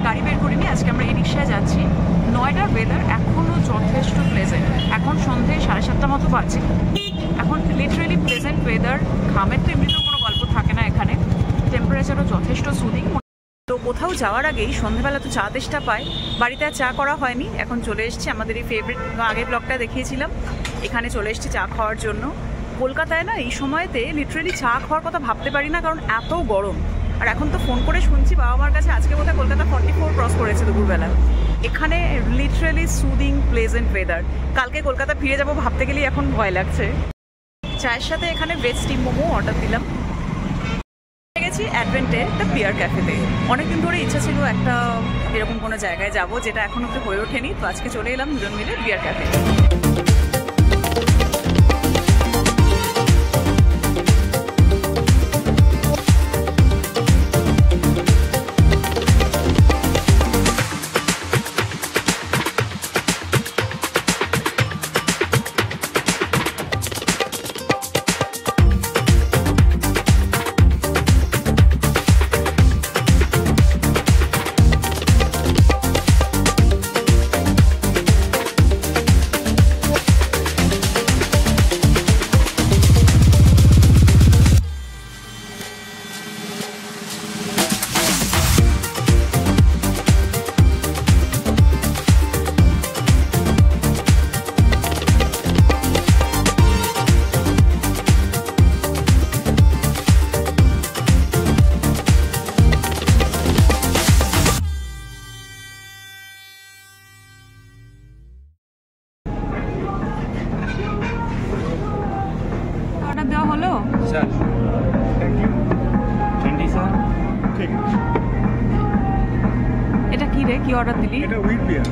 গাড়ি বের করিনি, আজকে আমরা ই রিক্সায় যাচ্ছি। নয়ডার ওয়েদার এখনও যথেষ্ট প্লেজেন্ট। এখন সন্ধে 7:30 মতো বাজে। এখন লিটারেলি প্লেজেন্ট ওয়েদার। ঘামের তো এমনিতেও কোনো গল্প থাকে না এখানে। টেম্পারেচারও যথেষ্ট সুদিং। তো কোথাও যাওয়ার আগেই সন্ধ্যেবেলা তো চা তেষ্টা পায়। বাড়িতে আর চা করা হয়নি, এখন চলে এসেছি আমাদের এই ফেভারিট, আগের ব্লগটা দেখিয়েছিলাম, এখানে চলে এসেছি চা খাওয়ার জন্য। কলকাতায় না এই সময়তে লিটারেলি চা খাওয়ার কথা ভাবতে পারি না, কারণ এত গরম। আর এখন তো ফোন করে শুনছি বাবা মার কাছে আজকে বোধহয় কলকাতা 44 ক্রস করেছে দুপুরবেলা। এখানে লিটারেলি সুদিং প্লেজেন্ট ওয়েদার। কালকে কলকাতা ফিরে যাবো ভাবতে গেলেই এখন ভয় লাগছে। চায়ের সাথে এখানে ভেজ স্টিম মোমো অর্ডার দিলাম। গেছি অ্যাডভেন্টে দ্য বিয়ার ক্যাফেতে। অনেকদিন ধরে ইচ্ছা ছিল একটা এরকম কোনো জায়গায় যাব, যেটা এখন অব্দি হয়ে ওঠেনি। তো আজকে চলে এলাম দুজন মিলে বিয়ার ক্যাফে। দেওয়া হলো স্যার, থ্যাংক ইউ। ঠেন্ডি স্যার, ঠিক। এটা কি রে, কি অর্ডার দিলি? এটা হুইট বিয়ার,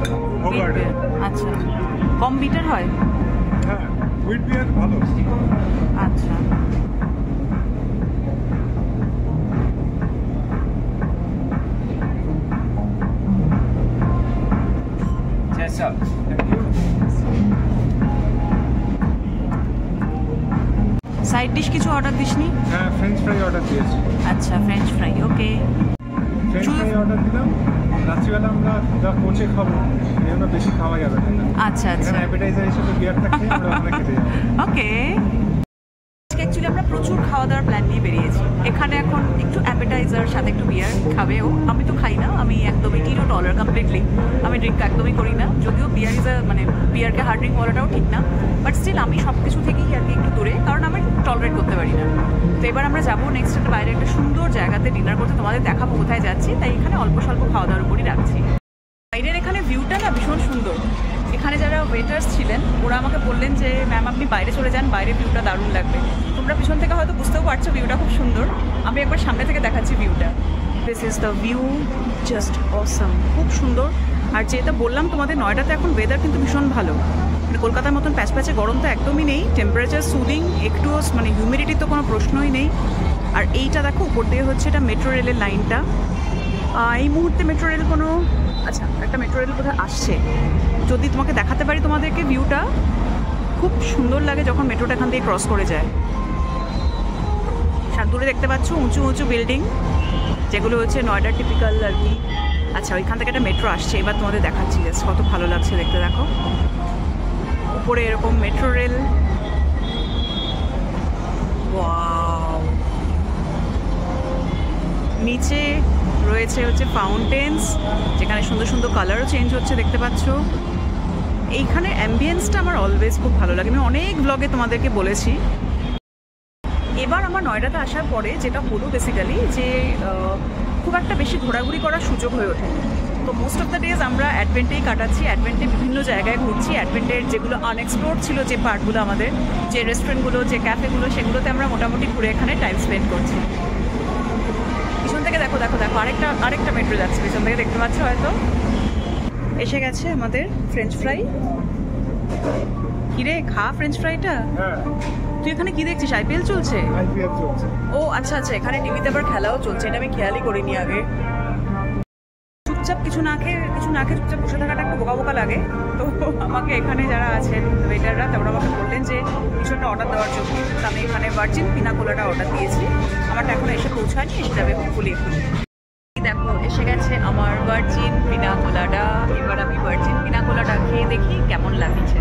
ওভারডে। আচ্ছা, কম বিটার হয়? হ্যাঁ, হুইট বিয়ার ভালো। আচ্ছা, sir, thank you. Side dish কিছু অর্ডার দিসনি? হ্যাঁ, ফ্রেঞ্চ ফ্রাই অর্ডার দিয়েছি। আচ্ছা, French fry, okay. French fry order দিলাম। রাত্রিবেলা আমরা যা কোচে খাবো, এই জন্য বেশি খাওয়া যাবে না। আচ্ছা আচ্ছা, এখানে অ্যাপেটাইজার হিসেবে বিয়ারটা খেয়ে আমরা ওখানে খেতে যাবো। ওকে। অ্যাকচুয়ালি আমরা প্রচুর খাওয়া দাওয়ার প্ল্যান নিয়ে বেরিয়েছি। এখানে এখন একটু অ্যাপেটাইজার সাথে একটু বিয়ার খাবেও। আমি তো খাই না, আমি একদমই টিরো টলার কমপ্লিটলি। আমি ড্রিঙ্ক একদমই করি না, যদিও বিয়ার ইজ মানে বিয়ারকে হার্ড ড্রিঙ্ক বলাটাও ঠিক না, বাট স্টিল আমি সব কিছু থেকেই আর কি একটু দূরে, কারণ আমি টলারেট করতে পারি না। তো এবার আমরা যাবো নেক্সট একটা বাইরে একটা সুন্দর জায়গাতে ডিনার করতে, তোমাদের দেখাবো কোথায় যাচ্ছি। তাই এখানে অল্প স্বল্প খাওয়া দাওয়ার উপরই রাখছি। বাইরের এখানে ভিউটা না ভীষণ সুন্দর। এখানে যারা ওয়েটার্স ছিলেন ওরা আমাকে বললেন যে ম্যাম আপনি বাইরে চলে যান, বাইরে ভিউটা দারুণ লাগবে। তোমরা পিছন থেকে হয়তো বুঝতেও পারছো ভিউটা খুব সুন্দর। আমি একবার সামনে থেকে দেখাচ্ছি ভিউটা। This is the view, just awesome, খুব সুন্দর। আর যেটা বললাম তোমাদের, নয়ডাতে এখন ওয়েদার কিন্তু ভীষণ ভালো। মানে কলকাতার মতন প্যাচপ্যাচে গরম তো একদমই নেই, টেম্পারেচার সুদিং, একটুও মানে হিউমিডিটির তো কোনো প্রশ্নই নেই। আর এইটা দেখো উপর দিয়ে হচ্ছে এটা মেট্রো রেলের লাইনটা। এই মুহূর্তে মেট্রো রেল কোনো, আচ্ছা একটা মেট্রো রেল বোধহয় আসছে, যদি তোমাকে দেখাতে পারি তোমাদেরকে। ভিউটা খুব সুন্দর লাগে যখন মেট্রোটা এখান থেকে ক্রস করে যায়। দূরে দেখতে পাচ্ছ উঁচু উঁচু বিল্ডিং, যেগুলো হচ্ছে নয়ডার টিপিক্যাল আর কি। আচ্ছা, ওইখান থেকে একটা মেট্রো আসছে, এবার তোমাদের দেখাচ্ছি। জাস্ট কত ভালো লাগছে দেখতে, দেখো উপরে এরকম মেট্রো রেল। ওয়াও, নিচে রয়েছে হচ্ছে ফাউন্টেন্স, যেখানে সুন্দর সুন্দর কালারও চেঞ্জ হচ্ছে দেখতে পাচ্ছ। এইখানে অ্যাম্বিয়েন্সটা আমার অলওয়েজ খুব ভালো লাগে, আমি অনেক ব্লগে তোমাদেরকে বলেছি। এবার আমার নয়ডাতে আসার পরে যেটা হলো বেসিক্যালি যে খুব একটা বেশি ঘোরাঘুরি করার সুযোগ হয়ে ওঠে। তো মোস্ট অফ দ্য ডেজ আমরা অ্যাডভেন্টেই কাটাচ্ছি, অ্যাডভেন্টে বিভিন্ন জায়গায় ঘুরছি। অ্যাডভেন্টের যেগুলো আনএক্সপ্লোর ছিল, যে পার্টগুলো আমাদের, যে রেস্টুরেন্টগুলো, যে ক্যাফেগুলো, সেগুলোতে আমরা মোটামুটি ঘুরে এখানে টাইম স্পেন্ড করছি। পিছন থেকে দেখো দেখো দেখো আরেকটা মেট্রো যাচ্ছে পিছন থেকে, দেখতে পাচ্ছ হয়তো। এসে গেছে আমাদের ফ্রেঞ্চ ফ্রাই। কিরে, খা ফ্রেঞ্চ ফ্রাইটা। তুই এখানে কি দেখছিস? আইপিএল চলছে? ও আচ্ছা আচ্ছা, এখানে টিভিতে আবার খেলাও চলছে, এটা আমি খেয়ালই করিনি আগে। চুপচাপ কিছু না খেয়ে চুপচাপ বসে থাকাটা একটু বোকা বোকা লাগে। তো আমাকে এখানে যারা আছেন ওয়েটাররা, তারপর আমাকে বললেন যে কিছুটা অর্ডার দেওয়ার জন্য। তো আমি এখানে ভার্জিন পিনা কোলাটা অর্ডার দিয়েছি। আমারটা এখন এসে পৌঁছায়নি, এসে যাবে হোপফুলি একটু। দেখো এসে গেছে আমার ভার্জিন পিনা কোলাডা। এবার আমি ভার্জিন পিনা কোলাডা খেয়ে দেখি কেমন লাগছে।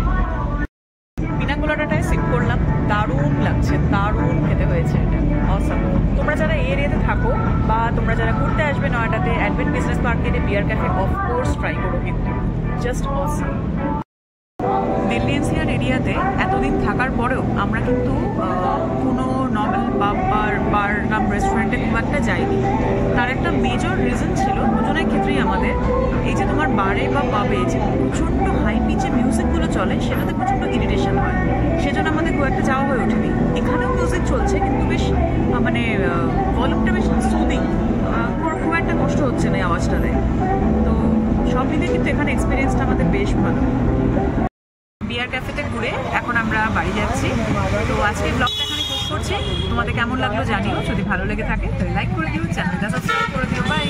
পিনা কোলাডাটায় সিপ করলাম, দারুণ লাগছে, দারুণ খেতে হয়েছে, এটা অসাম। তোমরা যারা এই এরিয়াতে থাকো বা তোমরা যারা ঘুরতে আসবে নয়ডাতে, অ্যাডভেন্ট বিজনেস মার্কেটে বিয়ার ক্যাফে অফকোর্স ট্রাই করো, কিন্তু জাস্ট অসাম। দিল্লি এনসিআর এরিয়াতে এতদিন থাকার পরেও আমরা কিন্তু কোনো নর্মাল পাব বার নাম রেস্টুরেন্টে খুব একটা যাইনি। তার একটা মেজর রিজন ছিল দুজনের ক্ষেত্রেই আমাদের, এই যে তোমার বারে বা পাবে যে প্রচণ্ড হাই পিচে মিউজিকগুলো চলে, সেটাতে প্রচণ্ড ইরিটেশন হয়, সেজন্য আমাদের খুব একটা যাওয়া হয়ে ওঠেনি। এখানেও মিউজিক চলছে কিন্তু বেশ মানে ভলিউমটা বেশ সুদিং, খুব একটা কষ্ট হচ্ছে না এই আওয়াজটাতে। তো সব মিলিয়ে কিন্তু এখানে এক্সপিরিয়েন্সটা আমাদের বেশ ভালো। বিয়ার ক্যাফেতে ঘুরে এখন আমরা বাড়ি যাচ্ছি। তো আজকে ব্লগটা এখানে শেষ করছি। তোমাদের কেমন লাগলো জানিও, যদি ভালো লেগে থাকে তাহলে লাইক করে দিও, চ্যানেলটা সাবস্ক্রাইব করে দিও। বাই।